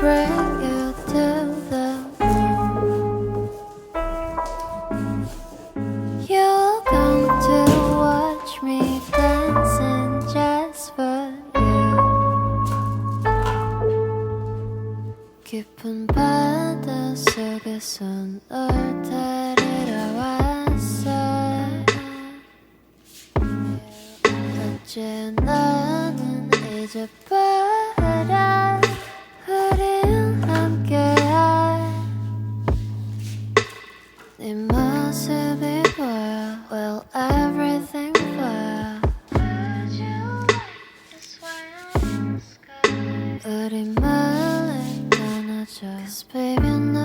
bring you to the moon. You're going to watch me dancing just for you. 깊은 바다 속에서 널 데리러 왔어. 어째 나는 잊어버려 우린 함께할 네 모습이 보여. Well, everything 보여. Would you like to swim in the sky? 우리 멀리 떠나줘. 'Cause baby, 너